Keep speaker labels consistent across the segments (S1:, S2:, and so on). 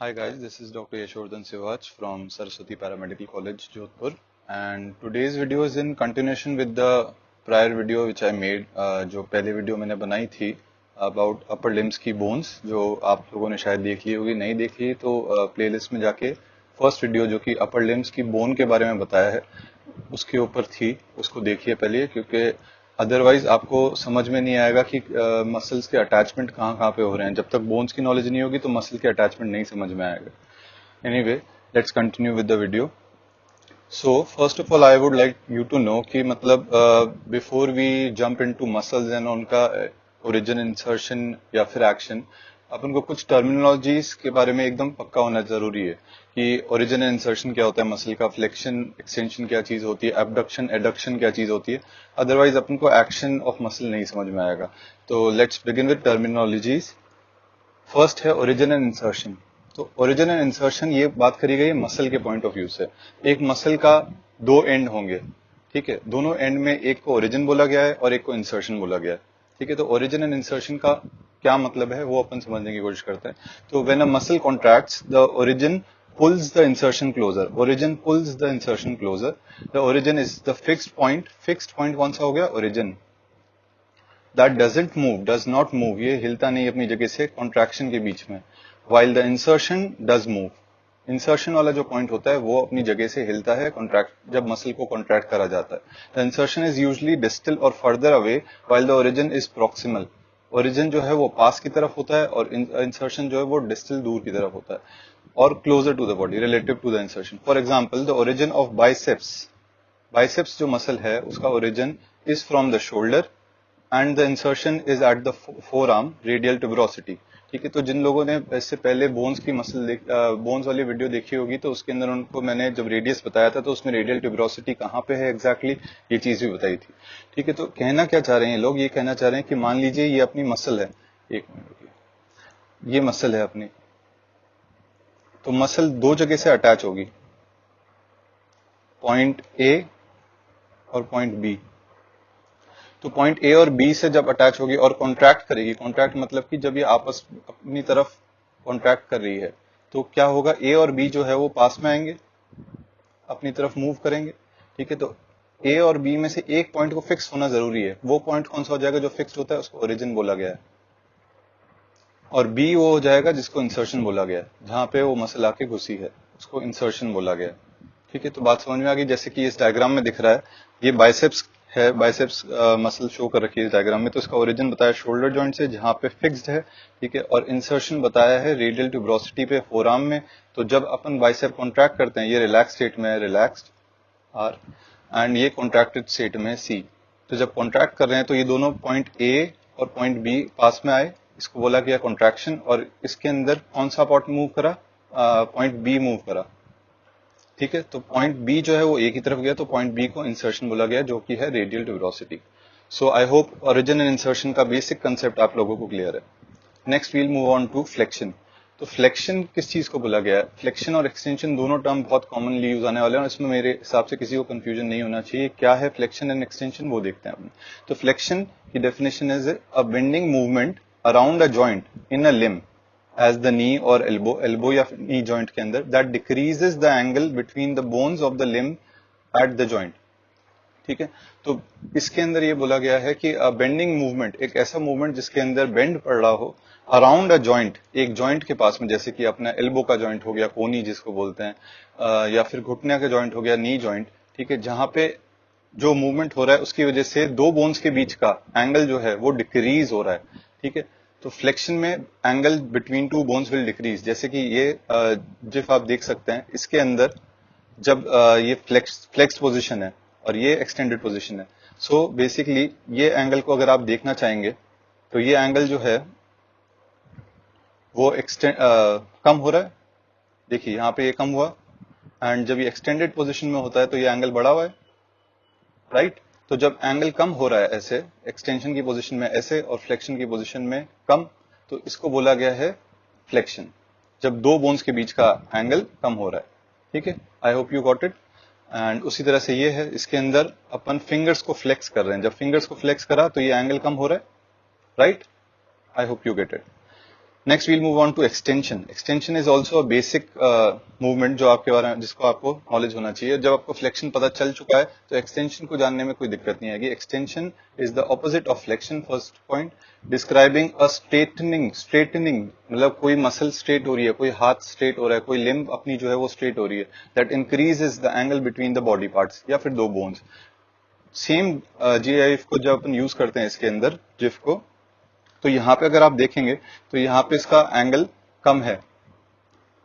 S1: Hi guys, this is Dr. Yashwardhan Sivaj from Saraswati Paramedical College, Jodhpur, and today's video is in continuation with the prior video which I made, जो पहले video मैंने बनाई थी about upper limbs की bones, जो आप लोगों ने शायद देख ली होगी, नहीं देख ली तो प्लेलिस्ट में जाके फर्स्ट वीडियो जो कि upper limbs की bone के बारे में बताया है उसके ऊपर थी, उसको देखिए पहले, क्योंकि अदरवाइज आपको समझ में नहीं आएगा कि मसल्स के अटैचमेंट कहाँ कहाँ पे हो रहे हैं। जब तक बोन्स की नॉलेज नहीं होगी तो मसल के अटैचमेंट नहीं समझ में आएगा। Anyway, let's continue with the video. So first of all I would like you to know कि मतलब before we jump into muscles and उनका ओरिजिन, इंसर्शन या फिर एक्शन, अपन को कुछ टर्मिनोलॉजीज के बारे में एकदम पक्का होना जरूरी है कि ओरिजिन एंड इंसर्शन क्या होता है, मसल का फ्लेक्शन एक्सटेंशन क्या चीज होती है, एबडक्शन एडक्शन क्या चीज होती है। अदरवाइज अपन को एक्शन ऑफ मसल नहीं समझ में आएगा। तो let's begin with terminologies. First है ओरिजिन एंड इंसर्शन। तो ओरिजिन एंड इंसर्शन ये बात करी गई है मसल के पॉइंट ऑफ व्यू से। एक मसल का दो एंड होंगे, ठीक है, दोनों एंड में एक को ओरिजिन बोला गया है और एक को इंसर्शन बोला गया है, ठीक है। तो ओरिजिन एंड इंसर्शन का क्या मतलब है वो अपन समझने की कोशिश करते हैं। तो when a muscle contracts, the origin pulls the insertion closer, origin pulls the insertion closer, the origin is the fixed point, fixed point कौन सा हो गया, origin, that doesn't move, does not move, ये हिलता नहीं अपनी जगह से कॉन्ट्रैक्शन के बीच में, while the insertion does move, insertion वाला जो पॉइंट होता है वो अपनी जगह से हिलता है कॉन्ट्रैक्ट, जब मसल को कॉन्ट्रैक्ट करा जाता है। The insertion is usually distal और further away while the origin is proximal, origin जो है वो पास की तरफ होता है और इंसर्शन जो है वो डिस्टल दूर की तरफ होता है, और closer to the body relative to the insertion. For example, the origin of biceps, biceps जो मसल है उसका origin is from the shoulder and the insertion is at the forearm radial tuberosity, ठीक है। तो जिन लोगों ने इससे पहले बोन्स की मसल बोन्स वाली वीडियो देखी होगी तो उसके अंदर उनको मैंने जब रेडियस बताया था तो उसमें रेडियल ट्यूबरोसिटी कहाँ पे है एग्जैक्टली ये चीज भी बताई थी, ठीक है। तो कहना क्या चाह रहे हैं ये लोग, ये कहना चाह रहे हैं कि मान लीजिए ये अपनी मसल है, एक मिनट रुकिए, ये मसल है अपनी, तो मसल दो जगह से अटैच होगी, पॉइंट ए और पॉइंट बी। तो पॉइंट ए और बी से जब अटैच होगी और कॉन्ट्रैक्ट करेगी, कॉन्ट्रैक्ट मतलब कि जब ये आपस अपनी तरफ कॉन्ट्रैक्ट कर रही है तो क्या होगा, ए और बी जो है वो पास में आएंगे, अपनी तरफ मूव करेंगे, ठीक है। तो ए और बी में से एक पॉइंट को फिक्स होना जरूरी है। वो पॉइंट कौन सा हो जाएगा जो फिक्स होता है, उसको ओरिजिन बोला गया है, और बी वो हो जाएगा जिसको इंसर्शन बोला गया है, जहां पे वो मसल आके घुसी है उसको इंसर्शन बोला गया है, ठीक है। तो बात समझ में आ गई। जैसे कि इस डायग्राम में दिख रहा है ये बाइसेप्स है, बाइसेप्स मसल शो कर रखी है इस डायग्राम में। तो इसका ओरिजिन बताया शोल्डर जॉइंट से जहां पे फिक्स्ड है, ठीक है, और इंसर्शन बताया है रेडियल ट्यूबरोसिटी पे फोरआर्म में। तो जब अपन बाइसेप कॉन्ट्रैक्ट करते हैं ये रिलैक्स स्टेट में है, रिलैक्स्ड आर, एंड ये कॉन्ट्रैक्टेड स्टेट में सी। तो जब कॉन्ट्रैक्ट कर रहे हैं तो ये दोनों पॉइंट ए और पॉइंट बी पास में आए, इसको बोला गया कॉन्ट्रैक्शन, और इसके अंदर कौन सा पॉइंट मूव करा, पॉइंट बी मूव करा, ठीक है। तो पॉइंट बी जो है वो ए की तरफ गया, तो पॉइंट बी को इंसर्शन बोला गया जो कि है radial tuberosity. So I hope origin and insertion का बेसिक कंसेप्ट आप लोगों को क्लियर है। Next we'll move on to flexion. तो फ्लेक्शन किस चीज को बोला गया है, फ्लेक्शन और एक्सटेंशन दोनों टर्म बहुत कॉमनली यूज आने वाले हैं और इसमें मेरे हिसाब से किसी को कंफ्यूजन नहीं होना चाहिए। क्या है फ्लेक्शन एंड एक्सटेंशन वो देखते हैं अपने। तो फ्लेक्शन की definition is a bending movement around a joint in a limb as the knee और एल्बो, एल्बो या नी जॉइंट के अंदर, that decreases the angle between the bones of the limb at the joint, ठीक है। तो इसके अंदर ये बोला गया है कि बेंडिंग मूवमेंट, एक ऐसा मूवमेंट जिसके अंदर बेंड पड़ रहा हो अराउंड अ जॉइंट, एक जॉइंट के पास में, जैसे कि अपना एल्बो का जॉइंट हो गया, कोनी जिसको बोलते हैं, या फिर घुटने का जॉइंट हो गया, नी जॉइंट, ठीक है, जहां पे जो मूवमेंट हो रहा है उसकी वजह से दो बोन्स के बीच का एंगल जो है वो डिक्रीज हो रहा है, ठीक है। तो फ्लेक्शन में angle between two bones will decrease. जैसे कि ये जिफ आप देख सकते हैं, इसके अंदर जब ये फ्लेक्स पोजीशन है और ये एक्सटेंडेड पोजीशन है, सो बेसिकली ये एंगल को अगर आप देखना चाहेंगे तो ये एंगल जो है वो कम हो रहा है, देखिए यहाँ पे ये कम हुआ, एंड जब ये एक्सटेंडेड पोजीशन में होता है तो ये एंगल बढ़ा हुआ है, राइट। तो जब एंगल कम हो रहा है ऐसे, एक्सटेंशन की पोजीशन में ऐसे और फ्लेक्शन की पोजीशन में कम, तो इसको बोला गया है फ्लेक्शन, जब दो बोन्स के बीच का एंगल कम हो रहा है, ठीक है। आई hope you got it. And उसी तरह से ये है, इसके अंदर अपन फिंगर्स को फ्लेक्स कर रहे हैं, जब फिंगर्स को फ्लेक्स करा तो ये एंगल कम हो रहा है, right. I hope you get it. Next we'll move on to extension. Extension is also a basic movement जो आपके बारे में जिसको आपको नॉलेज होना चाहिए. जब आपको फ्लेक्शन पता चल चुका है तो एक्सटेंशन को जानने में कोई दिक्कत नहीं आएगी. Extension is the opposite of flexion. First point, describing a straightening मतलब कोई मसल स्ट्रेट हो रही है, कोई हाथ स्ट्रेट हो रहा है, कोई लिम्ब अपनी जो है वो स्ट्रेट हो रही है. That increases the angle between the body parts या फिर दो बोन्स. सेम GIF को जब अपन यूज करते हैं इसके अंदर जिफ को, तो यहाँ पे अगर आप देखेंगे तो यहाँ पे इसका एंगल कम है.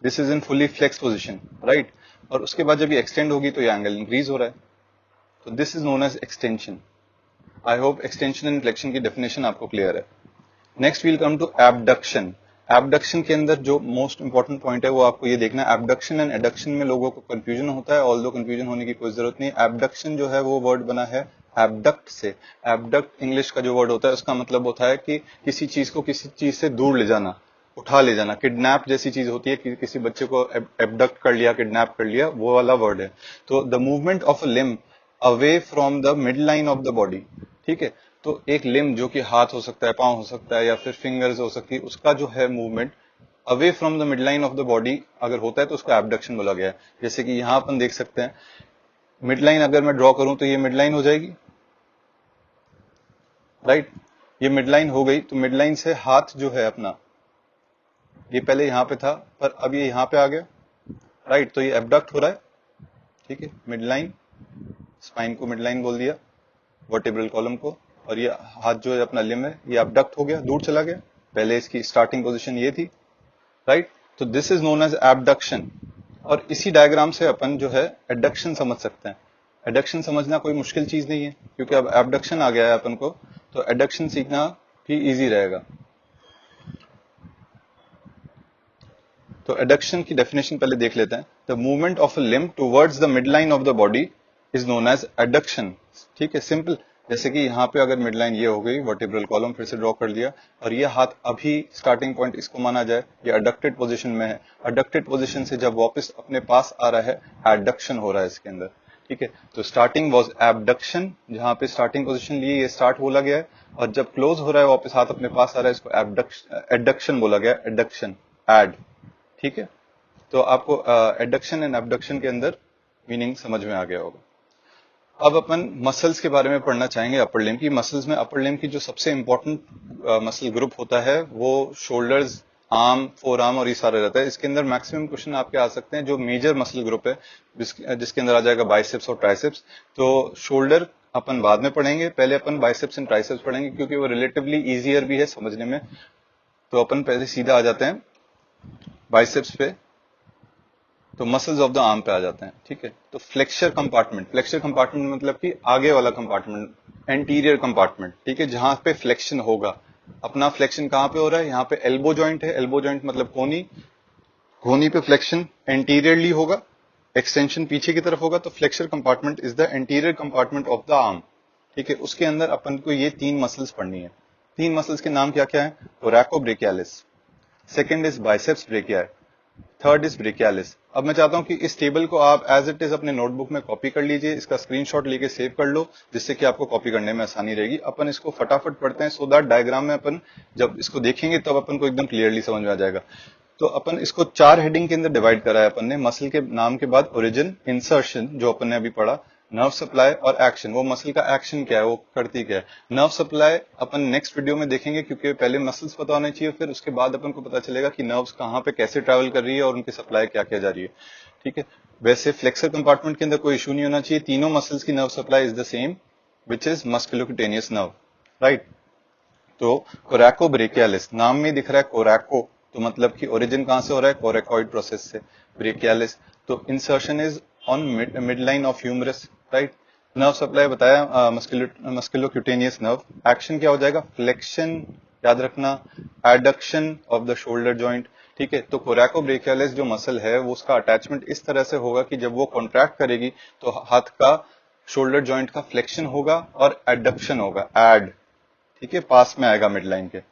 S1: This is in fully flexed position, right. और उसके बाद जब ये एक्सटेंड होगी तो ये एंगल इंक्रीज हो रहा है. तो this is known as extension. I hope extension and flexion की डेफिनेशन आपको क्लियर है. Next we'll come to abduction. Abduction के अंदर जो मोस्ट इंपॉर्टेंट पॉइंट है वो आपको ये देखना है. एबडक्शन एंड एडक्शन में लोगों को कंफ्यूजन होता है, ऑल्दो कंफ्यूजन होने की कोई जरूरत नहीं. एबडक्शन जो है वो वर्ड बना है एबडक्ट से. एबडक्ट इंग्लिश का जो वर्ड होता है उसका मतलब होता है कि किसी चीज को किसी चीज से दूर ले जाना, उठा ले जाना. किडनैप जैसी चीज होती है कि किसी बच्चे को एबडक्ट कर लिया, किडनैप कर लिया, वो वाला वर्ड है. तो the movement of a limb away from the mid line of the body. ठीक है, तो एक लिम्ब जो कि हाथ हो सकता है, पांव हो सकता है या फिर फिंगर्स हो सकती है, उसका जो है movement away from the mid line of the body अगर होता है तो उसको एबडक्शन बोला गया है. जैसे कि यहां अपन देख सकते हैं मिड लाइन अगर मैं ड्रॉ करूं तो ये मिड लाइन हो जाएगी, राइट. ये मिड लाइन हो गई तो मिड लाइन से हाथ जो है अपना, ये पहले यहां पे था पर अब ये यहां पे आ गया, राइट. तो ये एबडक्ट हो रहा है. ठीक है, मिड लाइन, स्पाइन को मिड लाइन बोल दिया, वर्टेब्रल कॉलम को. और ये हाथ जो है अपना लिम्ब है, ये एबडक्ट हो गया, दूर चला गया. पहले इसकी स्टार्टिंग पोजीशन ये थी, राइट. तो this is known as abduction. और इसी डायग्राम से अपन जो है एडक्शन समझ सकते हैं. एडक्शन समझना कोई मुश्किल चीज नहीं है क्योंकि अब एबडक्शन आ गया है अपन को, तो एडक्शन सीखना भी इजी रहेगा. तो एडक्शन की डेफिनेशन पहले देख लेते हैं. The movement of a limb towards the mid line of the body is known as adduction. ठीक है, सिंपल. जैसे कि यहाँ पे अगर मिड लाइन ये हो गई, वर्टेब्रल कॉलम फिर से ड्रॉ कर दिया, और ये हाथ अभी स्टार्टिंग पॉइंट इसको माना जाए ये अडक्टेड पोजीशन में है. अडक्टेड पोजीशन से जब वापस अपने पास आ रहा है, एडक्शन हो रहा है इसके अंदर. ठीक है, तो स्टार्टिंग वॉज एबडक्शन, जहां पे स्टार्टिंग पोजीशन लिए ये स्टार्ट बोला गया है, और जब क्लोज हो रहा है वापस हाथ अपने पास आ रहा है इसको एडक्शन बोला गया. Adduction, add. ठीक है, तो आपको एडक्शन एंड एबडक्शन के अंदर मीनिंग समझ में आ गया होगा. अब अपन मसल्स के बारे में पढ़ना चाहेंगे अपर लिम्ब की. मसल्स में अपर लिम्ब की जो सबसे इंपॉर्टेंट मसल ग्रुप होता है वो शोल्डर्स, आर्म, फोर आर्म और ये सारे रहता है. इसके अंदर मैक्सिमम क्वेश्चन आपके आ सकते हैं. जो मेजर मसल ग्रुप है जिसके अंदर आ जाएगा बाइसेप्स और ट्राइसेप्स. तो शोल्डर अपन बाद में पढ़ेंगे, पहले अपन बाइसेप्स एंड ट्राइसेप्स पढ़ेंगे क्योंकि वो रिलेटिवली इजियर भी है समझने में. तो अपन पहले सीधा आ जाते हैं बाइसेप्स पे, तो मसल्स ऑफ द आर्म पे आ जाते हैं. ठीक है, तो फ्लेक्सर कंपार्टमेंट. फ्लेक्सर कंपार्टमेंट मतलब कि आगे वाला कंपार्टमेंट, एंटीरियर कंपार्टमेंट. ठीक है, जहां पे फ्लेक्शन होगा. अपना फ्लेक्शन कहां पे हो रहा है? यहाँ पे एल्बो जॉइंट है. एल्बो जॉइंट मतलब कोनी. कोनी पे फ्लेक्शन एंटीरियरली होगा, एक्सटेंशन पीछे की तरफ होगा. तो flexor compartment is the anterior compartment of the arm. ठीक है, उसके अंदर अपन को ये तीन मसल्स पढ़नी है. तीन मसल्स के नाम क्या क्या है? Coracobrachialis, second is biceps brachii, third is brachialis. अब मैं चाहता हूं कि इस टेबल को आप एज इट इज अपने नोटबुक में कॉपी कर लीजिए, इसका स्क्रीनशॉट लेके सेव कर लो, जिससे कि आपको कॉपी करने में आसानी रहेगी. अपन इसको फटाफट पढ़ते हैं सो दैट डायग्राम में अपन जब इसको देखेंगे तब अपन को एकदम क्लियरली समझ में आ जाएगा. तो अपन इसको चार हेडिंग के अंदर डिवाइड करा है अपन ने. मसल के नाम के बाद ओरिजिन, इंसर्शन जो अपन ने अभी पढ़ा, नर्व सप्लाई और एक्शन. वो मसल का एक्शन क्या है, वो करती क्या है. नर्व सप्लाई अपन नेक्स्ट वीडियो में देखेंगे क्योंकि पहले मसल्स पता होने चाहिए, फिर उसके बाद अपन को पता चलेगा कि नर्व्स कहाँ पे कैसे ट्रैवल कर रही है और उनकी सप्लाई क्या क्या जा रही है. ठीक है, वैसे फ्लेक्सर कंपार्टमेंट के अंदर कोई इशू नहीं होना चाहिए. तीनों मसल्स की nerve supply is the same which is musculocutaneous nerve, right. तो कोरैकोब्रेकियालिस नाम में दिख रहा है कोरैको, तो मतलब कि ओरिजिन कहां से हो रहा है? कोरैकॉइड प्रोसेस से. ब्रेकियालिस, तो insertion is on mid line of humerus, right. Nerve supply बताया मस्कुलोक्यूटेनियस नर्व. एक्शन क्या हो जाएगा? फ्लेक्शन, याद रखना, adduction of the shoulder joint. ठीक है, तो कोरैकोब्रेकियालिस जो मसल है वो उसका अटैचमेंट इस तरह से होगा कि जब वो कॉन्ट्रैक्ट करेगी तो हाथ का शोल्डर जॉइंट का फ्लेक्शन होगा और एडक्शन होगा, एड. ठीक है, पास में आएगा मिड लाइन के.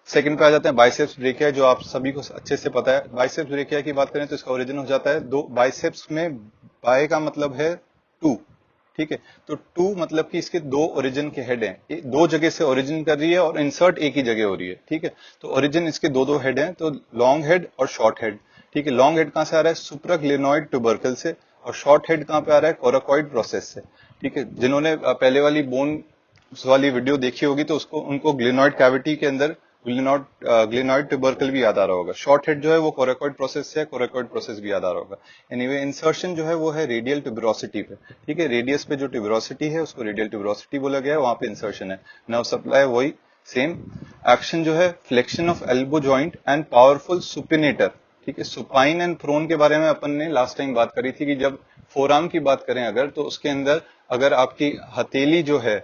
S1: सेकंड पे आ जाते हैं बाइसेप्स ब्रेकिया, जो आप सभी को अच्छे से पता है. बाइसेप्स ब्रेकिया की बात करें तो इसका ओरिजिन हो जाता है दो बाइसेप्स में. बाय का मतलब है टू. ठीक है। तो टू मतलब कि इसके दो ओरिजिन के हेड हैं, दो जगह से ओरिजिन कर रही है और इंसर्ट एक ही जगह हो रही है, ठीक है। तो ओरिजिन इसके दो दो हेड हैं, तो लॉन्ग हेड और शॉर्ट हेड, ठीक है। लॉन्ग हेड कहां से आ रहा है, सुप्राग्लिनोइड ट्यूबरकल से, और शॉर्ट हेड कहां पे आ रहा है, कोराकॉइड प्रोसेस से, ठीक है। जिन्होंने पहले वाली बोन वाली वीडियो देखी होगी तो उसको उनको ग्लिनॉइड कैविटी के अंदर ग्लिनॉइड ट्यूबरकल भी याद आ रहा होगा। शॉर्ट हेड जो है वो कोराकॉइड प्रोसेस से है, कोराकॉइड प्रोसेस भी याद आ रहा होगा। एनीवे इंसर्शन जो है वो है रेडियल ट्यूबरोसिटी पे, ठीक है। रेडियस पे जो ट्यूबरोसिटी है उसको रेडियल ट्यूबरोसिटी बोला गया है, वहां पे इंसर्शन है। नर्व सप्लाई वही सेम। एक्शन जो है flexion of elbow joint and powerful supinator, ठीक है। सुपाइन एंड प्रोन के बारे में अपन ने लास्ट टाइम बात करी थी कि जब फोरआर्म की बात करें अगर, तो उसके अंदर अगर आपकी हथेली जो है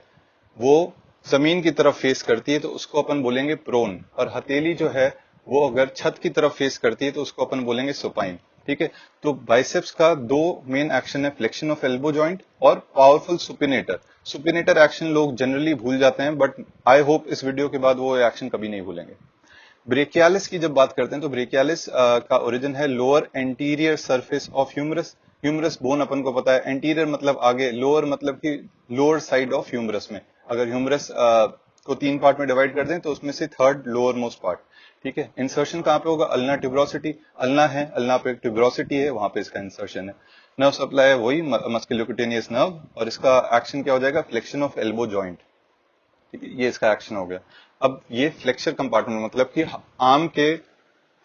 S1: वो जमीन की तरफ फेस करती है तो उसको अपन बोलेंगे प्रोन, और हथेली जो है वो अगर छत की तरफ फेस करती है तो उसको अपन बोलेंगे सुपाइन, ठीक है। तो बाइसेप्स का दो मेन एक्शन है, फ्लेक्शन ऑफ एल्बो जॉइंट और पावरफुल सुपिनेटर। सुपिनेटर एक्शन लोग जनरली भूल जाते हैं, बट आई होप इस वीडियो के बाद वो एक्शन कभी नहीं भूलेंगे। ब्रेकियालिस की जब बात करते हैं तो ब्रेकियालिस का ओरिजिन है lower anterior surface of humerus. Humerus bone अपन को पता है, एंटीरियर मतलब आगे, लोअर मतलब कि लोअर साइड ऑफ ह्यूमरस में। अगर ह्यूमरस को तीन पार्ट में डिवाइड कर दें तो उसमें से थर्ड लोअर मोस्ट पार्ट, ठीक है। इंसर्शन कहां पे होगा, अल्ना ट्यूबरोसिटी, अल्ना है, अल्ना पे ट्यूबरोसिटी है, वहां पे इसका इंसर्शन है। नर्व सप्लाई है वही मस्कुलोक्यूटेनियस नर्व, और इसका एक्शन क्या हो जाएगा, फ्लेक्शन ऑफ एल्बो जॉइंट, ये इसका एक्शन हो गया। अब ये फ्लेक्सर कंपार्टमेंट मतलब कि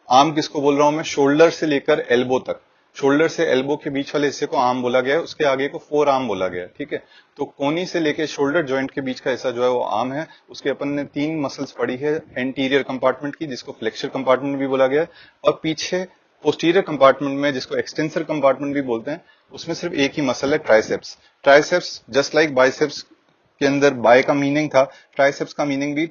S1: आर्म किसको बोल रहा हूं मैं, शोल्डर से लेकर एल्बो तक, शोल्डर से एल्बो के बीच वाले हिस्से को आर्म बोला गया है, उसके आगे को फोर आर्म बोला गया है, ठीक है। तो कोनी से लेकर शोल्डर जॉइंट के बीच का हिस्सा जो है वो आर्म है। उसके अपन ने तीन मसल्स पढ़ी है एंटीरियर कंपार्टमेंट की, जिसको फ्लेक्सर कंपार्टमेंट भी बोला गया है, और पीछे पोस्टीरियर कंपार्टमेंट में जिसको एक्सटेंसर कंपार्टमेंट भी बोलते हैं, उसमें सिर्फ एक ही मसल है, triceps. Triceps just like biceps के अंदर बाय का मीनिंग था, ट्राइसेप्स का मीनिंग भी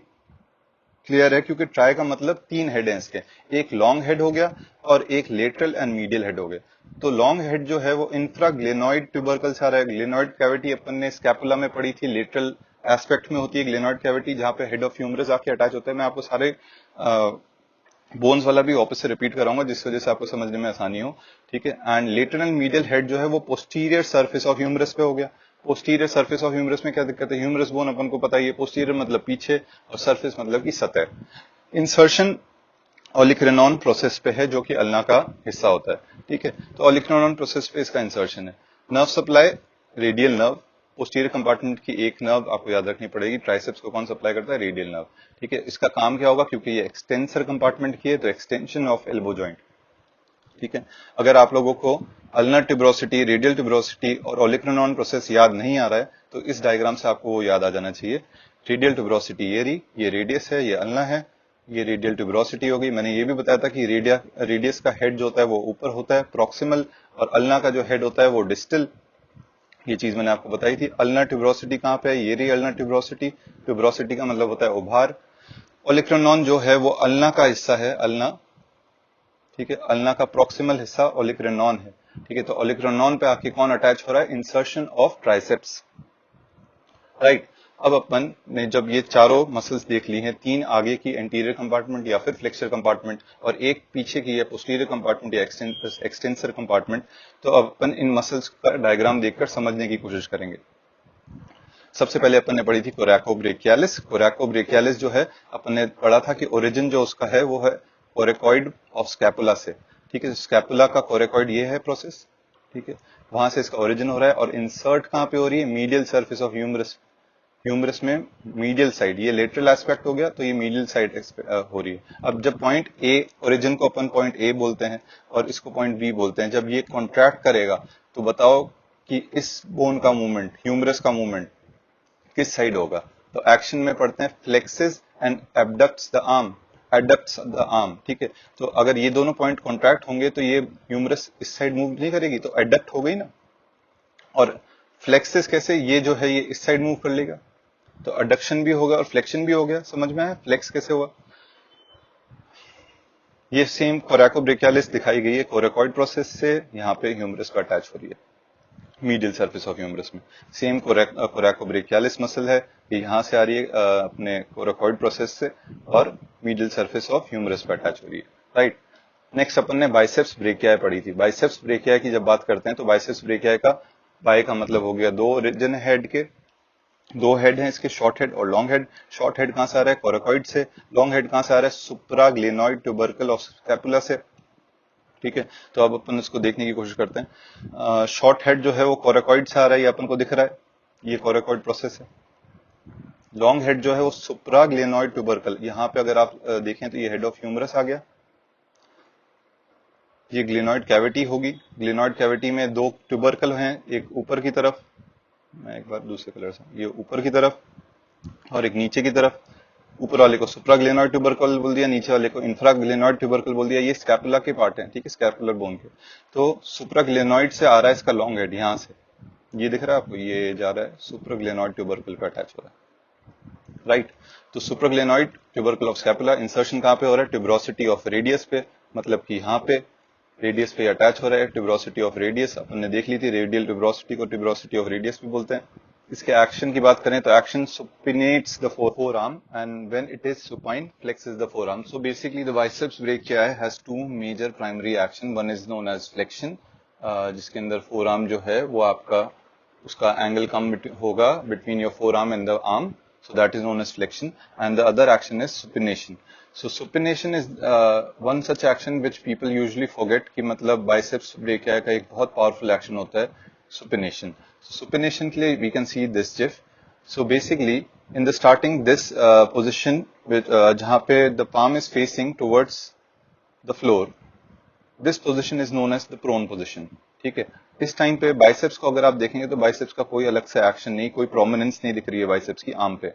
S1: क्लियर है, क्योंकि ट्राई का मतलब तीन हेड है इसके, एक लॉन्ग हेड हो गया और एक लेटरल एंड मीडियल हेड हो गया। तो लॉन्ग हेड जो है वो इंफ्राग्लेनोइड ट्यूबरकल से आ रहा है। ग्लेनोइड कैविटी अपन ने स्कैपुला में पढ़ी थी, लेटरल एस्पेक्ट में होती है ग्लेनोइड कैविटी, जहां पे हेड ऑफ ह्यूमरस आके अटैच होता है। मैं आपको सारे बोन्स वाला भी वापस से रिपीट कराऊंगा जिस वजह से आपको समझने में आसानी हो, ठीक है। And lateral and medial head जो है वो पोस्टीरियर सर्फेस ऑफ ह्यूमरस पे हो गया। पोस्टीरियर सर्फेस ऑफ ह्यूमरस में क्या दिक्कत है, ह्यूमरस बोन अपन को पता ही है, पोस्टीरियर मतलब पीछे और सरफेस मतलब की सतह। इंसर्शन ओलिक्रेनॉन प्रोसेस पे है जो कि अल्ना का हिस्सा होता है, ठीक है। तो ओलिक्रेनॉन प्रोसेस पे इसका इंसर्शन है। Nerve supply radial nerve, posterior compartment की एक नर्व आपको याद रखनी पड़ेगी, ट्राइसेप्स को कौन सप्लाई करता है, रेडियल नर्व, ठीक है। इसका काम क्या होगा, क्योंकि ये एक्सटेंसर कंपार्टमेंट की है तो एक्सटेंशन ऑफ एल्बो जॉइंट, ठीक है। अगर आप लोगों को अल्नर ट्यूबरोसिटी, रेडियल ट्यूबरोसिटी और ओलिक्रेनॉन प्रोसेस याद नहीं आ रहा है तो इस डायग्राम से आपको वो याद आ जाना चाहिए। रेडियल ट्यूबरोसिटी ये रही, ये रेडियस है, ये अल्ना है, ये रेडियल ट्यूबरोसिटी होगी। मैंने ये भी बताया था कि रेडियस का हेड जो होता है वो ऊपर होता है प्रॉक्सिमल, और अल्ना का जो हेड होता है वो डिस्टल, ये चीज मैंने आपको बताई थी। अल्नर ट्यूबरोसिटी कहां पे है, ये रही अल्नर ट्यूबरोसिटी, ट्यूबरोसिटी का मतलब होता है उभार। ओलिक्रेनॉन जो है वो अल्ना का हिस्सा है, अल्ना, ठीक है। अल्ना का प्रॉक्सिमल हिस्सा ओलिक्रेनॉन है, ठीक है। तो ओलिक्रेनॉन पे आके कौन अटैच हो रहा है, इंसर्शन ऑफ ट्राइसेप्स, राइट। अब अपन ने जब ये चारों मसल्स देख ली हैं, तीन आगे की एंटीरियर कंपार्टमेंट या फिर फ्लेक्सर कंपार्टमेंट और एक पीछे की है पोस्टीरियर कंपार्टमेंट या एक्सटेंसर कंपार्टमेंट, तो अब अपन इन मसल्स का डायग्राम देखकर समझने की कोशिश करेंगे। सबसे पहले अपन ने पढ़ी थी कोरैकोब्रेकियालिस। कोरैकोब्रेकियालिस जो है अपन ने पढ़ा था कि ओरिजिन जो उसका है वो है कोरेकॉइड ऑफ स्कैपुला से, ठीक है। स्कैपुला का कोरेकॉइड ये है प्रोसेस, ठीक है, वहां से इसका ओरिजिन हो रहा है। और इंसर्ट कहां पे हो रही है, medial surface of humerus, humerus में मीडियल साइड, ये लेटरल एस्पेक्ट हो गया तो ये मीडियल साइड हो रही है। अब जब पॉइंट ए, ओरिजिन को अपन पॉइंट ए बोलते हैं और इसको पॉइंट बी बोलते हैं, जब ये कॉन्ट्रैक्ट करेगा तो बताओ कि इस बोन का मूवमेंट, ह्यूमरस का मूवमेंट किस साइड होगा। तो एक्शन में पढ़ते हैं flexes and abducts the arm, adducts the arm, ठीक है। तो अगर ये दोनों पॉइंट कॉन्ट्रैक्ट होंगे तो ये ह्यूमरस इस साइड मूव नहीं करेगी, तो एडक्ट हो गई ना। और फ्लेक्सेस कैसे, ये जो है ये इस साइड मूव कर लेगा, तो अडक्शन भी होगा और फ्लेक्शन भी हो गया। समझ में आया फ्लेक्स कैसे हुआ। ये सेम कोरैकोब्रेकियालिस दिखाई गई है, कोरेकॉइड प्रोसेस से यहाँ पे ह्यूमरस पे अटैच हो रही है, मीडियल सरफेस ऑफ ह्यूमरस में। सेम कोरैकोब्रेकियालिस मसल है, ये यहां से आ रही है अपने कोरेकॉइड प्रोसेस से और मीडियल सरफेस ऑफ ह्यूमरस पे अटैच हो रही है, राइट। नेक्स्ट अपन ने बाइसेप्स ब्रेकियाई पढ़ी थी। बाइसेप्स ब्रेकियाई की जब बात करते हैं तो बाइसेप्स ब्रेकियाई का बाय का मतलब हो गया दो ओरिजिन हेड के, दो हेड हैं इसके, शॉर्ट हेड और लॉन्ग हेड। शॉर्ट हेड कहां से आ रहा है? कोराकॉइड से। लॉन्ग हेड कहां से आ रहा है? सुप्राग्लिनोइड ट्यूबरकल ऑफ स्कैपुला से। ठीक है, तो अब अपन इसको देखने की कोशिश करते हैं। शॉर्ट हेड जो है वो कोराकॉइड से आ रहा है, ये अपन को दिख रहा है, ये कोराकॉइड प्रोसेस है। लॉन्ग हेड जो है वो सुप्राग्लिनोइड ट्यूबरकल, यहाँ पे अगर आप देखें तो ये हेड ऑफ ह्यूमरस आ गया, ये ग्लिनोइड कैविटी होगी। ग्लिनोइड कैविटी में दो ट्यूबरकल हैं, एक ऊपर की तरफ, मैं एक बार दूसरे कलर से, ये ऊपर की तरफ और एक नीचे की तरफ। ऊपर वाले को सुप्राग्लिनोइड ट्यूबरकल बोल दिया, नीचे वाले को इंफ्राग्लिनोइड ट्यूबरकल बोल दिया। ये स्कैपुला के पार्ट हैं, ठीक है, स्कैपुलर बोन के। तो सुप्राग्लिनोइड से आ रहा है इसका लॉन्ग हेड, यहाँ से ये दिख रहा है आपको, ये जा रहा है सुप्राग्लिनोइड ट्यूबरकल पे अटैच हो रहा है, राइट। तो supraglenoid tubercle of scapula, insertion कहाँ पे हो रहा है? ट्यूबरोसिटी ऑफ रेडियस पे, मतलब कि यहाँ पे रेडियस पे अटैच हो रहा है। ट्यूबरोसिटी ऑफ रेडियस अपन ने देख ली थी, रेडियल ट्यूबरोसिटी को ट्यूबरोसिटी ऑफ रेडियस भी बोलते हैं। इसके एक्शन की बात करें तो action supinates the forearm and when it is supine flexes the forearm. So basically the biceps brachii has two major primary action. One is known as flexion, जिसके अंदर forearm जो है वो आपका उसका एंगल कम होगा between your forearm and the arm, so that is known as flexion. And the other action is supination. So supination is one such action which people usually forget कि मतलब biceps brachii का एक बहुत powerful action होता है supination. So supination के लिए we can see this GIF. So basically in the starting this position with जहाँ पे the palm is facing towards the floor, this position is known as the prone position. ठीक है, इस time पे biceps को अगर आप देखेंगे तो बाइसेप्स का कोई अलग से एक्शन नहीं, कोई प्रोमिनेंस नहीं दिख रही है बाइसेप्स की आर्म पे।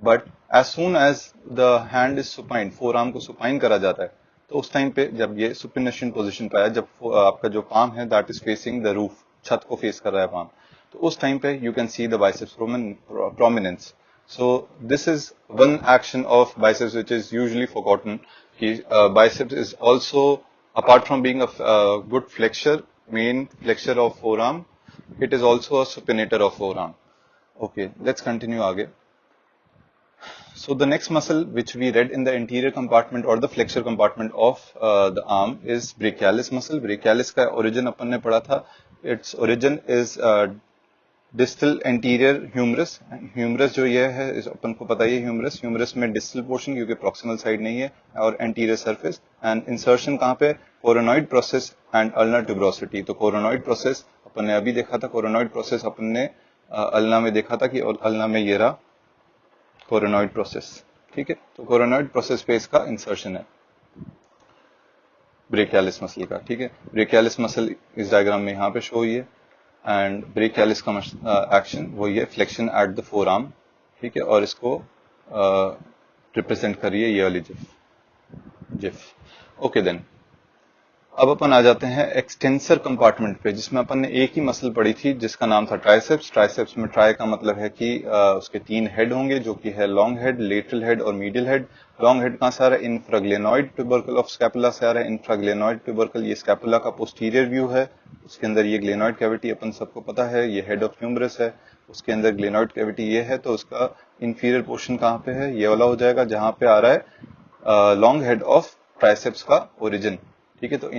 S1: But as soon as the hand is supine, forearm को सुपाइन करा जाता है, तो उस टाइम पे जब ये सुपिनेशन पोजीशन पे आया, जब आपका जो पाम है that is facing the roof, छत को फेस कर रहा है पाम, तो उस टाइम पे you can see the biceps prominence. So this is one action of biceps which is usually forgotten कि biceps is also apart from being a good flexor, main flexor of forearm, it is also a supinator of forearm. Okay, let's continue आगे. So the next muscle which we read in the anterior compartment or the flexor compartment of the arm is brachialis muscle. Brachialis का origin अपन ने पढ़ा था. Its origin is distal anterior humerus. Humerus जो ये है अपन को पता ही, ह्यूमरस में डिस्टल पोर्शन, क्योंकि प्रॉक्सिमल साइड नहीं है, और एंटीरियर सरफेस। एंड इंसर्शन कहाँ पे? Coronoid process and ulnar tuberosity. तो कोरोनॉइड प्रोसेस अपन ने अभी देखा था, कोरोनॉइड प्रोसेस अपन ने अल्ना में देखा था कि अल्ना में ये रहा कोरोनॉइड प्रोसेस। ठीक है, तो कोरोनॉइड प्रोसेस पे इसका इंसर्शन है ब्रेकियालिस मसल का। ठीक है, ब्रेकियालिस मसल इस डायग्राम में यहाँ पे शो हुई है, एंड ब्रेकियालिस का एक्शन वो ये flexion at the four arm. ठीक है, और इसको रिप्रेजेंट करिए ये वाली जिफ। ओके देन, अब अपन आ जाते हैं एक्सटेंसर कंपार्टमेंट पे, जिसमें अपन ने एक ही मसल पढ़ी थी जिसका नाम था ट्राइसेप्स। ट्राइसेप्स में ट्राई का मतलब है कि उसके तीन हेड होंगे, जो कि है लॉन्ग हेड, लेटरल हेड और मीडियल हेड। लॉन्ग हेड कहां से आ रहा है? इंफ्राग्लिनोइड ट्यूबरकल ऑफ स्कैपुला से आ रहा है। इंफ्राग्लिनोइड ट्यूबरकल ये स्कैपुला का पोस्टीरियर व्यू है, उसके अंदर ये ग्लिनोइड कैविटी अपन सबको पता है, ये हेड ऑफ ह्यूमरस है, उसके अंदर ग्लिनोइड कैविटी ये है। तो उसका इंफीरियर पोर्शन कहाँ पे है? ये वाला हो जाएगा, जहां पे आ रहा है लॉन्ग हेड ऑफ ट्राइसेप्स का ओरिजिन। ठीक है, तो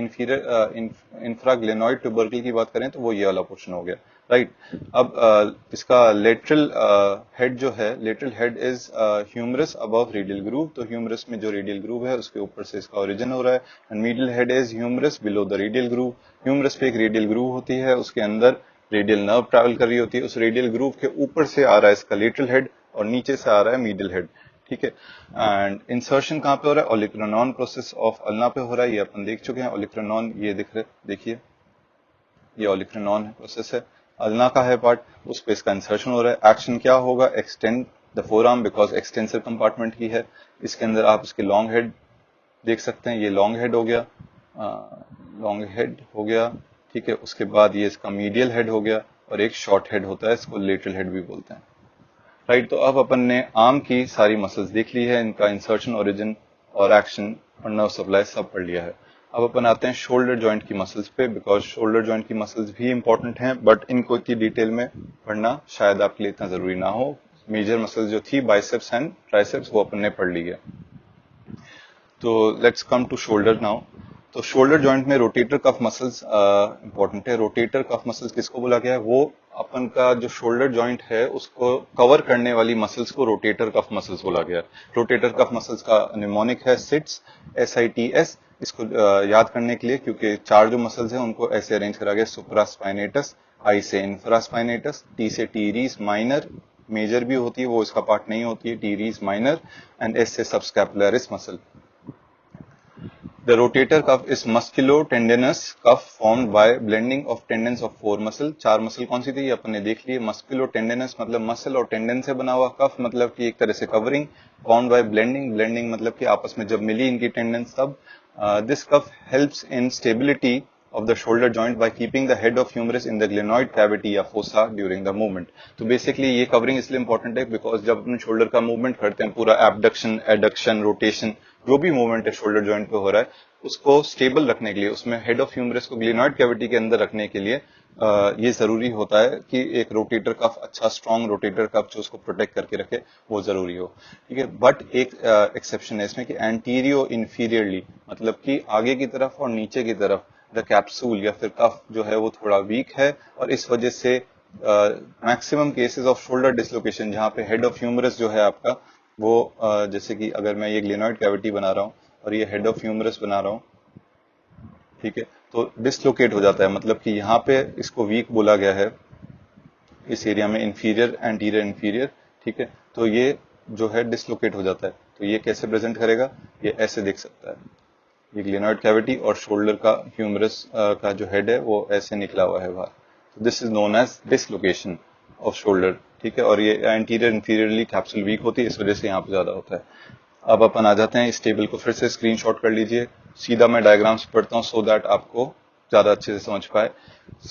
S1: इंफ्राग्लिनोइड ट्यूबरकल की बात करें तो वो ये वाला पोर्शन हो गया, राइट। अब इसका लेटरल हेड जो है, lateral head is humerus above radial groove. तो ह्यूमरस में जो रेडियल ग्रूव है उसके ऊपर से इसका ओरिजिन हो रहा है। And medial head is humerus below the radial groove. Humerus पे एक रेडियल ग्रूव होती है, उसके अंदर रेडियल नर्व ट्रैवल कर रही होती है, उस रेडियल ग्रूव के ऊपर से आ रहा है इसका लेटरल हेड और नीचे से आ रहा है मीडियल हेड। ठीक है, एंड इंसर्शन कहाँ पे हो रहा है? ओलिक्रानॉन प्रोसेस ऑफ अल्ना पे हो रहा है, ये अपन देख चुके हैं। ओलिक्रानॉन ये देखिए, ये ओलिक्रानॉन प्रोसेस है, अल्ना का है पार्ट, उस पे इसका इंसर्शन हो रहा है। एक्शन क्या होगा? Extend the forearm, because extensor compartment की है। इसके अंदर आप इसके लॉन्ग हेड देख सकते हैं, ये लॉन्ग हेड हो गया, लॉन्ग हेड हो गया। ठीक है, उसके बाद ये इसका मीडियल हेड हो गया, और एक शॉर्ट हेड होता है, इसको लेटरल हेड भी बोलते हैं, राइट। तो अब अपन ने आर्म की सारी मसल्स देख ली है, इनका इंसर्शन, ओरिजिन और एक्शन और नर्व सप्लाई सब पढ़ लिया है। अब अपन आते हैं शोल्डर जॉइंट की मसल्स पे, बिकॉज शोल्डर जॉइंट की मसल्स भी इंपॉर्टेंट हैं, बट इनको इतनी डिटेल में पढ़ना शायद आपके लिए इतना जरूरी ना हो। मेजर मसल्स जो थी बाइसेप्स एंड ट्राइसेप्स वो अपन ने पढ़ ली है। तो let's come to shoulder now. तो शोल्डर जॉइंट में रोटेटर कफ मसल्स इंपॉर्टेंट है। रोटेटर कफ मसल्स किसको बोला गया है? वो अपन का जो शोल्डर जॉइंट है उसको कवर करने वाली मसल्स को रोटेटर कफ मसल्स बोला गया है। रोटेटर कफ मसल्स का निमोनिक है सिट्स, SITS। इसको याद करने के लिए, क्योंकि चार जो मसल्स हैं उनको ऐसे अरेंज करा गया, सुप्रास्पाइनेटस, I से इंफ्रास्पाइनेटस, T से टीरीज माइनर, मेजर भी होती है वो इसका पार्ट नहीं होती है, टीरीज माइनर, एंड S से subscapularis muscle. The rotator cuff is musculo-tendinous cuff formed by blending of tendons of four muscle। चार मसल कौन सी थी ये अपन ने देख ली। musculo-tendinous मतलब मसल और टेंडन से बना हुआ, कफ मतलब कि एक तरह से covering, formed by blending, blending मतलब कि आपस में जब मिली इनकी टेंडन्स तब। This cuff helps in stability of the shoulder joint by keeping the head of humerus in the glenoid cavity या fossa during the movement। तो बेसिकली ये कवरिंग इसलिए इंपॉर्टेंट है बिकॉज जब अपन शोल्डर का मूवमेंट करते हैं, पूरा एबडक्शन, एडक्शन, रोटेशन, जो भी मूवमेंट है शोल्डर जॉइंट पे हो रहा है, उसको स्टेबल रखने के लिए, उसमें हेड ऑफ ह्यूमरस को ग्लिनॉइड कैविटी के अंदर रखने के लिए ये जरूरी होता है कि एक रोटेटर कफ, अच्छा स्ट्रॉन्ग रोटेटर कफ जो उसको प्रोटेक्ट करके रखे, वो जरूरी हो। ठीक है, बट एक एक्सेप्शन है इसमें कि एंटीरियो इन्फीरियरली मतलब कि आगे की तरफ और नीचे की तरफ द कैप्सूल या फिर कफ जो है वो थोड़ा वीक है, और इस वजह से maximum cases off shoulder dislocation, जहां पे हेड ऑफ ह्यूमरस जो है आपका वो जैसे कि अगर मैं ये ग्लिनॉइड कैविटी बना रहा हूँ और ये हेड ऑफ ह्यूमरस बना रहा हूँ, ठीक है, तो डिसलोकेट हो जाता है। मतलब कि यहाँ पे इसको वीक बोला गया है, इस एरिया में इंफीरियर, एंटीरियर, इंफीरियर। ठीक है, तो ये जो है डिसलोकेट हो जाता है। तो ये कैसे प्रेजेंट करेगा? ये ऐसे देख सकता है, ये ग्लिनॉइड कैविटी और शोल्डर का ह्यूमरस का जो हेड है वो ऐसे निकला हुआ है बाहर। तो this is known as dislocation of shoulder. ठीक है, और ये एंटीरियर इंफीरियरली कैप्सूल वीक होती है, इस वजह से यहाँ पे ज्यादा होता है। अब अपन आ जाते हैं इस टेबल को फिर से स्क्रीनशॉट कर लीजिए, सीधा मैं डायग्राम्स पढ़ता हूँ सो दैट आपको ज्यादा अच्छे से समझ पाए।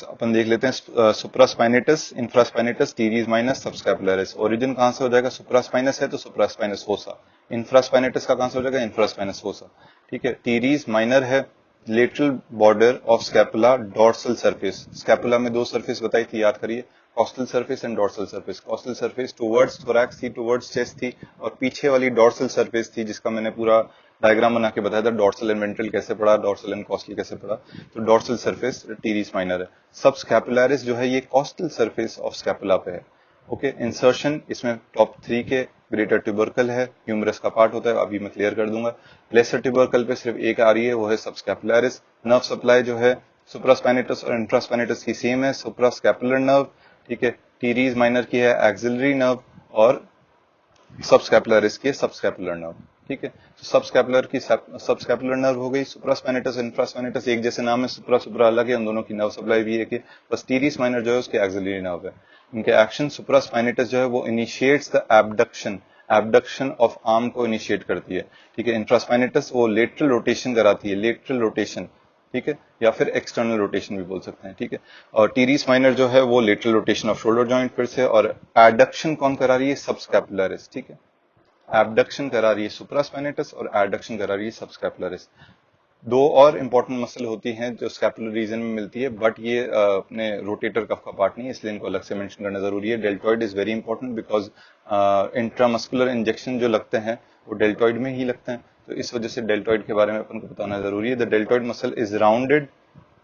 S1: अपन देख लेते हैं supraspinatus, infraspinatus, teres minus, subscapularis. Origin कहां से हो जाएगा? सुप्रास्पाइनस है तो सुप्रास्पाइनस फोसा। इंफ्रास्पाइनेटस का कहां से हो जाएगा? Infraspinous fossa. ठीक है, टीरीज माइनर है, lateral border of scapula, dorsal surface. Scapula में दो सरफेस बताई थी, याद करिए, costal surface and dorsal surface. Costal surface towards thorax थी, टुवर्ड्स चेस्ट थी, और पीछे वाली डॉर्सल सरफेस थी जिसका मैंने पूरा डायग्राम बना के बताया था, डॉर्सल एंड वेंट्रल कैसे पढ़ा, डॉर्सल एंड कॉस्टल कैसे पढ़ा। तो डॉर्सल सरफेस टीरीज माइनर है। सब स्कैपुलरिस जो है ये कॉस्टल सरफेस ऑफ स्कैपुला पे है। ओके, इंसर्शन इसमें टॉप 3 के ग्रेटर ट्यूबरकल है, ह्यूमरस का पार्ट होता है, अभी मैं क्लियर कर दूंगा। लेसर ट्यूबरकल पे सिर्फ एक आ रही है, वो है सबस्कैपुलरिस। नर्व सप्लाई जो है सुप्रास्पाइनेटस और इंफ्रास्पाइनेटस की सेम है, सुप्रास्कैपुलर नर्व। ठीक है, टीरीज माइनर की है एक्सिलरी नर्व, और सबस्कैपुलरिस की है सबस्कैपुलर नर्व। ठीक है, तो सबस्कैपुलर की सबस्कैपुलर नर्व हो गई। सुप्रास्पाइनेटस, इंफ्रास्पाइनेटस एक जैसे नाम है, सुप्रा सुप्रा अलग है, उन दोनों की नर्व सप्लाई भी एक है। बस टीरीज माइनर जो है उसके एक्सिलरी नर्व है। इनके एक्शन, सुप्रास्पाइनेटस जो है वो initiates the abduction, abduction of arm को इनिशिएट करती है। ठीक है, इंफ्रास्पाइनेटस वो लेटरल रोटेशन कराती है, लेटरल रोटेशन। ठीक है, या फिर एक्सटर्नल रोटेशन भी बोल सकते हैं। ठीक है, और टीरीज माइनर जो है वो lateral rotation off shoulder joint फिर से, और एडक्शन कौन करा रही है? सबस्कैपुलरिस। ठीक है, एबडक्शन करा रही है सुप्रास्पाइनेटस और एडक्शन करा रही है सबस्कैपुलरिस। दो और इंपॉर्टेंट मसल होती हैं जो स्कैपुलर रीजन में मिलती है, बट ये अपने रोटेटर कफ का पार्ट नहीं है, इसलिए इनको अलग से मेंशन करना जरूरी है। Deltoid is very important because intramuscular injection जो लगते हैं वो डेल्टॉइड में ही लगते हैं, तो इस वजह से डेल्टॉइड के बारे में अपन को बताना जरूरी है। The deltoid muscle is rounded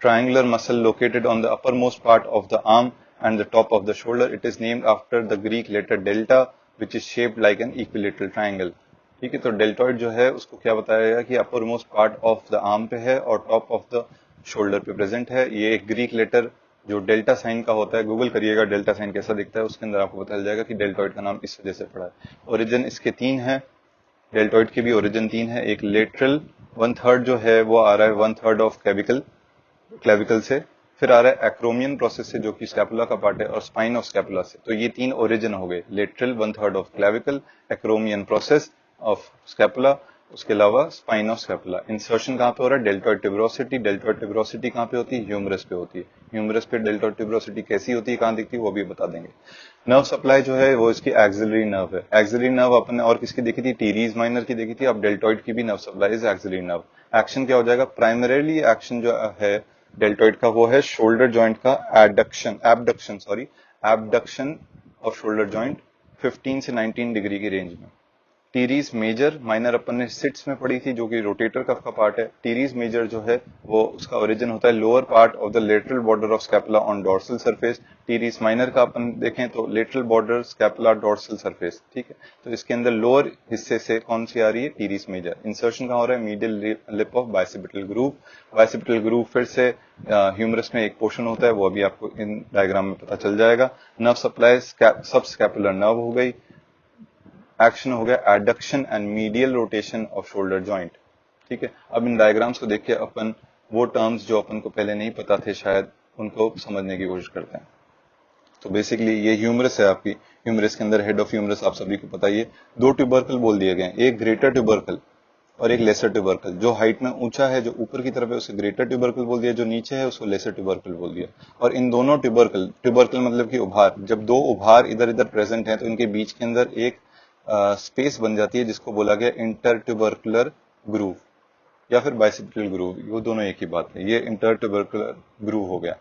S1: triangular muscle located on the uppermost part of the arm and the top of the shoulder. It is named after the Greek letter delta, which is shaped like an equilateral triangle. ठीक है, तो deltoid जो है उसको क्या बताया गया कि upper most part of the arm पे है और टॉप ऑफ द शोल्डर पे प्रेजेंट है। ये एक ग्रीक लेटर जो डेल्टा साइन का होता है, गूगल करिएगा डेल्टा साइन कैसा दिखता है, उसके अंदर आपको पता चल जाएगा कि डेल्टॉइड का नाम इस वजह से पड़ा है। ओरिजिन इसके 3 है, डेल्टॉइड के भी ओरिजिन 3 है। एक लेटरल 1/3 जो है वो आ रहा है 1/3 ऑफ क्लेविकल से, फिर आ रहा है एक्रोमियन प्रोसेस से जो कि स्कैपुला का पार्ट है, और स्पाइन ऑफ स्कैपुला से। तो ये 3 ओरिजिन हो गए, lateral 1/3 of clavicle, acromion process of scapula, उसके अलावा स्पाइन ऑफ स्कैपुला। इंसर्शन कहाँ पे हो रहा है? Deltoid tuberosity. डेल्टॉइड ट्यूबरोसिटी कहाँ पे होती है? ह्यूमरस पे होती है। ह्यूमरस पे डेल्टॉइड ट्यूबरोसिटी कैसी होती है, कहाँ दिखती है, वो भी बता देंगे। नर्व सप्लाई जो है वो इसकी एक्सिलरी नर्व है। एक्सिलरी नर्व अपन ने और किसकी देखी थी? टीरीज माइनर की देखी थी। अब डेल्टॉइड की भी nerve supply is axillary nerve. Action क्या हो जाएगा? प्राइमरीली एक्शन जो है डेल्टॉइड का वो है शोल्डर जॉइंट का एबडक्शन ऑफ शोल्डर जॉइंट 15 से 19 डिग्री की रेंज में। टीरीज मेजर माइनर अपन ने सिट्स में पढ़ी थी, जो कि रोटेटर कफ का पार्ट है। टीरीज मेजर जो है वो उसका ओरिजिन होता है lower part of the lateral border of scapula on dorsal surface. Teres minor का अपन देखें तो lateral border scapula dorsal surface, ठीक है। तो इसके अंदर लोअर हिस्से से कौन सी आ रही है, टीरीज मेजर। इंसर्शन कहाँ हो रहा है, medial lip of bicipital groove. Bicipital groove फिर से ह्यूमरस में एक पोर्शन होता है, वो अभी आपको इन डायग्राम में पता चल जाएगा। नर्व सप्लाई सब स्कैपुलर नर्व हो गई। एक्शन हो गया adduction and medial rotation off shoulder joint, ठीक है। अब इन डायग्राम्स को देख के अपन वो टर्म्स जो अपन को पहले नहीं पता थे शायद उनको समझने की कोशिश करते हैं। तो बेसिकली ये ह्यूमरस है आपकी, ह्यूमरस के अंदर हेड ऑफ ह्यूमरस आप सभी को पता ही है। दो ट्यूबरकल बोल दिए गए, एक ग्रेटर ट्यूबरकल और एक लेसर ट्यूबरकल। जो हाइट में ऊंचा है, जो ऊपर की तरफ है, उसे ग्रेटर ट्यूबरकल बोल दिया, जो नीचे है उसको लेसर ट्यूबरकल बोल दिया। और इन दोनों ट्यूबरकल, ट्यूबरकल मतलब कि उभार, जब दो उभार इधर इधर प्रेजेंट हैं तो इनके बीच के अंदर एक स्पेस बन जाती है जिसको बोला गया इंटर ट्यूबरकुलर ग्रूव या फिर बाइसेप्टल ग्रूव, वो दोनों एक ही बात है। ये इंटर ट्यूबरकुलर ग्रूव हो गया,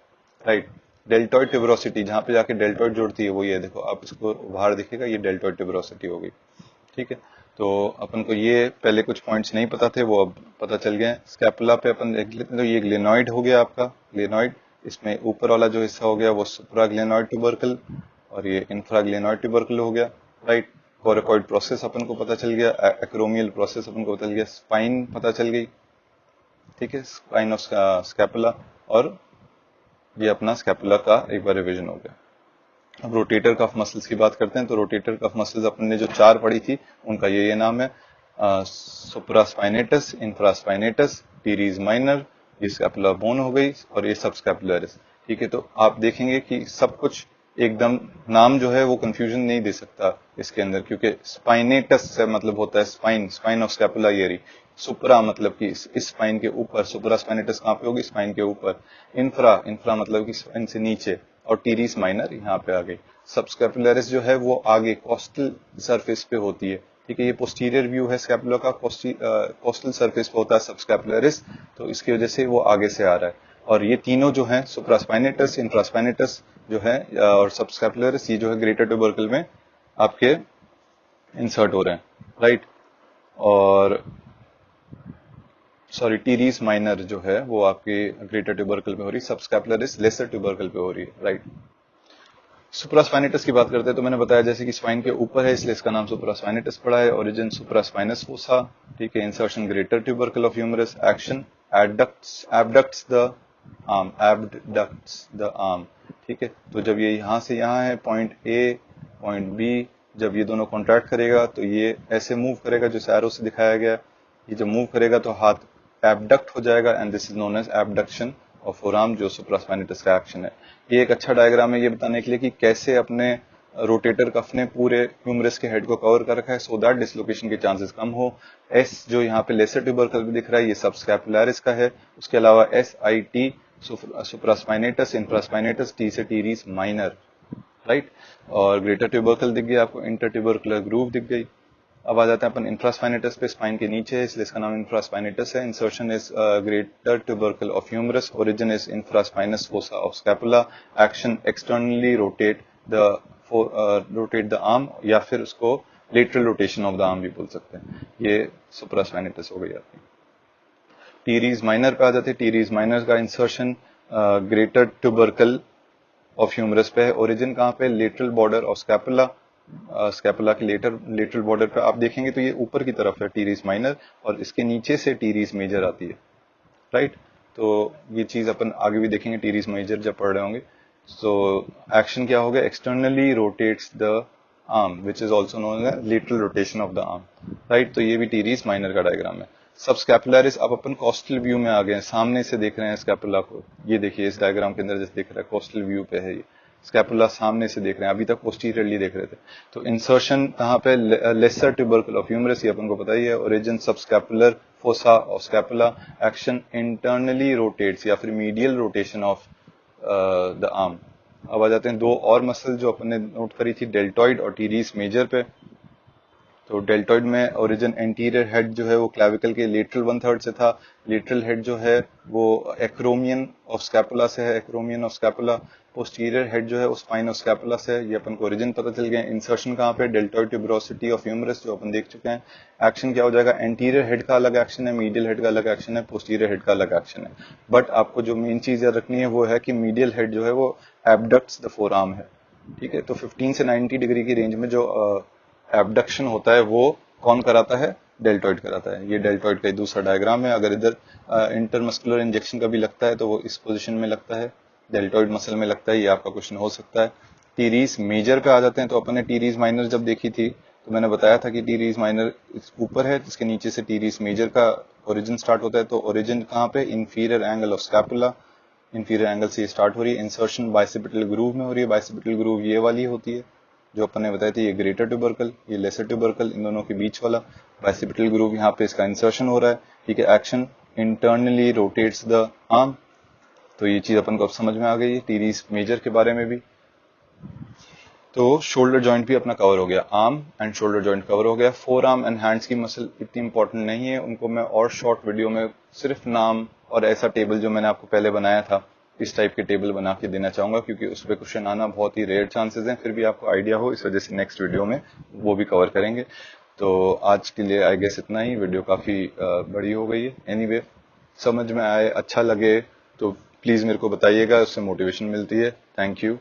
S1: राइट। डेल्टॉइड ट्यूबरोसिटी जहां पे जाके डेल्टॉइड जोड़ती है वो ये देखो, आप इसको बाहर दिखेगा, ये डेल्टॉइड ट्यूबरोसिटी हो गई, ठीक है। तो अपन को ये पहले कुछ पॉइंट्स नहीं पता थे, वो अब पता चल गए। स्कैपुला पे अपन देख लेते हैं, तो ये ग्लेनॉइड हो गया आपका, ग्लेनॉइड। इसमें ऊपर वाला जो हिस्सा हो गया वो सुप्राग्लेनॉइड ट्यूबरकल और ये इंफ्राग्लेनॉइड ट्यूबरकल हो गया, राइट। कोरेकॉइड प्रोसेस अपन को पता चल गया, एक्रोमियल प्रोसेस अपन को पता चल गया, स्पाइन पता चल गई, ठीक है, स्पाइन ऑफ स्कैपुला। और ये अपना स्कैपुला का एक बार रिवीजन हो गया। अब रोटेटर कफ मसल्स की बात करते हैं। तो रोटेटर कफ मसल्स अपन ने जो चार पढ़ी थी उनका ये नाम है, सुप्रास्पाइनेटस, इंफ्रास्पाइनेटस, टीरीज माइनर, ये स्कैपुला बोन हो गई, और ये सब स्कैपुलरिस, ठीक है। तो आप देखेंगे कि सब कुछ एकदम नाम जो है वो कंफ्यूजन नहीं दे सकता इसके अंदर, क्योंकि स्पाइनेटस से मतलब होता है स्पाइन, स्पाइन ऑफ स्कैपुला ये रही। सुप्रा मतलब कि इस स्पाइन के ऊपर, सुप्रा स्पाइनेटस कहाँ पे होगी, स्पाइन के ऊपर। इंफ्रा, इंफ्रा मतलब कि स्पाइन से नीचे, और टीरीस माइनर यहाँ पे आ गई। सबस्कैपुलरिस जो है वो आगे कोस्टल सरफेस पे होती है, ठीक है। ये पोस्टीरियर व्यू है स्कैपुला का, कोस्टल सरफेस पे होता है सबस्कैपुलरिस, तो इसकी वजह से वो आगे से आ रहा है। और ये तीनों जो हैं, सुप्रास्पाइनेटस, इंफ्रास्पाइनेटस जो है और सबस्कैपुलरिस, ये जो है ग्रेटर ट्यूबरकल में आपके इंसर्ट हो रहे हैं, राइट। और सॉरी, टीरीस माइनर जो है वो आपके ग्रेटर ट्यूबरकल पे हो रही, सबस्कैपुलरिस लेसर ट्यूबरकल पे हो रही है, राइट। सुप्रास्पाइनेटस की बात करते हैं तो मैंने बताया जैसे कि स्पाइन के ऊपर है इसलिए इसका नाम सुप्रास्पाइनेटस पड़ा है। ओरिजिन सुप्रास्पाइनस फोसा, ठीक है। Insertion greater tubercle of humerus. Action abducts the arm, abducts the arm, ठीक है। तो जब ये यहां से यहां है, पॉइंट ए पॉइंट बी, जब ये दोनों कॉन्ट्रैक्ट करेगा तो ये ऐसे मूव करेगा, जो एरो से दिखाया गया। ये जब मूव करेगा तो हाथ एबडक्ट हो जाएगा, and this is known as abduction of forearm, जो सुप्रास्पाइनेटस का एक्शन है। ये एक अच्छा डायग्राम है ये बताने के लिए कि कैसे अपने रोटेटर कफ ने पूरे ह्यूमरस के हेड को कवर कर रखा है, सो दैट डिसलोकेशन के चांसेस कम हो। एस जो यहाँ पे लेसर ट्यूबरकल भी दिख रहा है, ये सबस्कैपुलरिस का है। उसके अलावा S I T supraspinatus, infraspinatus, T से टीरीस माइनर, राइट। और ग्रेटर ट्यूबरकल दिख गया आपको, इंटर ट्यूबरकुलर ग्रूव दिख गई। अब आ जाते हैं अपन इंफ्रास्पाइनेटस पे, स्पाइन के नीचे है इसलिए इसका नाम इंफ्रास्पाइनेटस है। Insertion is greater tubercle of humerus. Origin is infraspinous fossa of scapula. Action externally rotate the arm, या फिर उसको lateral rotation of the arm भी बोल सकते हैं। ये सुप्रास्पाइनेटस हो गई आपकी। टीरीज माइनर पे आ जाते हैं। टीरीज माइनर का insertion greater tubercle of humerus पे है। ओरिजिन कहाँ पे, lateral border of scapula, scapula के लेटरल बॉर्डर पे आप देखेंगे तो ये ऊपर की तरफ है टीरीस माइनर, और इसके नीचे से टीरीस मेजर आती है, राइट। तो ये चीज अपन आगे भी देखेंगे टीरीस मेजर जब पढ़ रहे होंगे। सो एक्शन क्या हो गया, externally rotates the arm which is also known as lateral rotation of the arm, right. तो ये भी टीरीस माइनर का डायग्राम है। सबस्कैपुलरिस, अब अपन कोस्टल व्यू में आ गए हैं, सामने से देख रहे हैं स्कैपुला को। ये देखिए इस डायग्राम के अंदर जैसे दिख रहा है, कोस्टल व्यू पे है ये स्कैपुला, सामने से देख रहे हैं, अभी तक पोस्टीरियरली देख रहे थे। तो इंसर्शन कहाँ पे, लेसर ट्यूबरकल ऑफ ह्यूमरस, ये अपन को पता ही है। Origin subscapular fossa of scapula. Action internally rotates या फिर medial rotation of the arm. अब आ जाते हैं दो और मसल जो अपन ने नोट करी थी, डेल्टॉइड और टीरीस मेजर पे। तो डेल्टॉइड में ओरिजिन एंटीरियर हेड जो है वो क्लैविकल के लेटरल 1/3 से था, लेटरल हेड जो है वो एक्रोमियन ऑफ स्कैपुला से है, acromion of scapula. Posterior head जो है वो स्पाइन ऑफ स्कैपुला से है। ये अपन को ओरिजिन पता चल गया। इंसर्शन कहाँ पे, डेल्टॉइड ट्यूबरोसिटी ऑफ ह्यूमरस जो अपन देख चुके हैं। एक्शन क्या हो जाएगा, एंटीरियर हेड का अलग एक्शन है, मीडियल हेड का अलग एक्शन है, पोस्टीरियर हेड का अलग एक्शन है। बट आपको जो मेन चीज याद रखनी है वो है कि मीडियल हेड जो है वो एबडक्ट्स द फोरआर्म है। ठीक है, तो 15 से 90 डिग्री की रेंज में जो एबडक्शन होता है वो कौन कराता है, डेल्टॉइड कराता है। ये डेल्टॉइड का दूसरा डायग्राम है। अगर इधर इंटरमस्कुलर इंजेक्शन का भी लगता है तो वो इस पोजीशन में लगता है, डेल्टॉइड मसल में लगता है। ये आपका क्वेश्चन हो सकता है। टीरीज मेजर पे आ जाते हैं। तो अपन ने टीरीज माइनर जब देखी थी तो मैंने बताया था कि टीरीज माइनर ऊपर है, इसके नीचे से टीरीज मेजर का ओरिजिन स्टार्ट होता है। तो ओरिजिन कहाँ पे, inferior angle of scapula, inferior angle से स्टार्ट हो रही है। इंसर्शन बाइसेपिटल ग्रूव में हो रही है। बाइसेपिटल ग्रूव ये वाली होती है जो अपन ने बताई थी, ये ग्रेटर ट्यूबरकल, ये लेसर ट्यूबरकल, इन दोनों के बीच वाला बाइसेपिटल ग्रूव, यहाँ पे इसका इंसर्शन हो रहा है। ठीक है, action internally rotates the arm. तो ये चीज अपन को अब समझ में आ गई है टीरीज मेजर के बारे में भी। तो शोल्डर जॉइंट भी अपना कवर हो गया, arm and shoulder joint cover हो गया। फोर आर्म एंड हैंड्स की मसल इतनी इंपॉर्टेंट नहीं है, उनको मैं और शॉर्ट वीडियो में सिर्फ नाम और ऐसा टेबल जो मैंने आपको पहले बनाया था इस टाइप के टेबल बना के देना चाहूंगा, क्योंकि उस पर क्वेश्चन आना बहुत ही रेयर चांसेस हैं। फिर भी आपको आइडिया हो, इस वजह से नेक्स्ट वीडियो में वो भी कवर करेंगे। तो आज के लिए आई गेस इतना ही। वीडियो काफी बड़ी हो गई है। एनीवे, समझ में आए, अच्छा लगे तो प्लीज मेरे को बताइएगा, उससे मोटिवेशन मिलती है। Thank you.